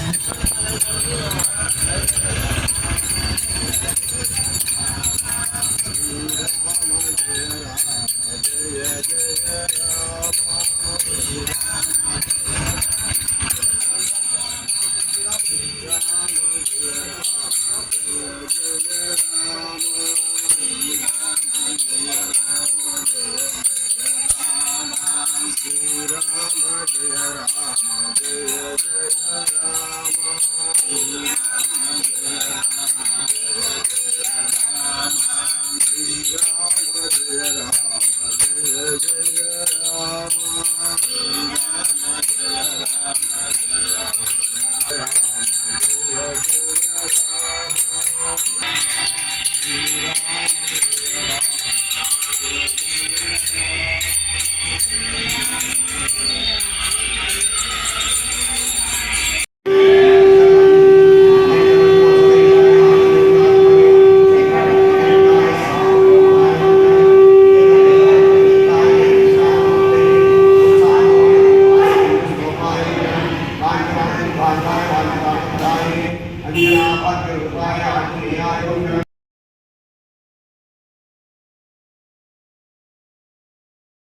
Hãy subscribe cho kênh Ghiền Mì Gõ để không bỏ lỡ những video hấp dẫn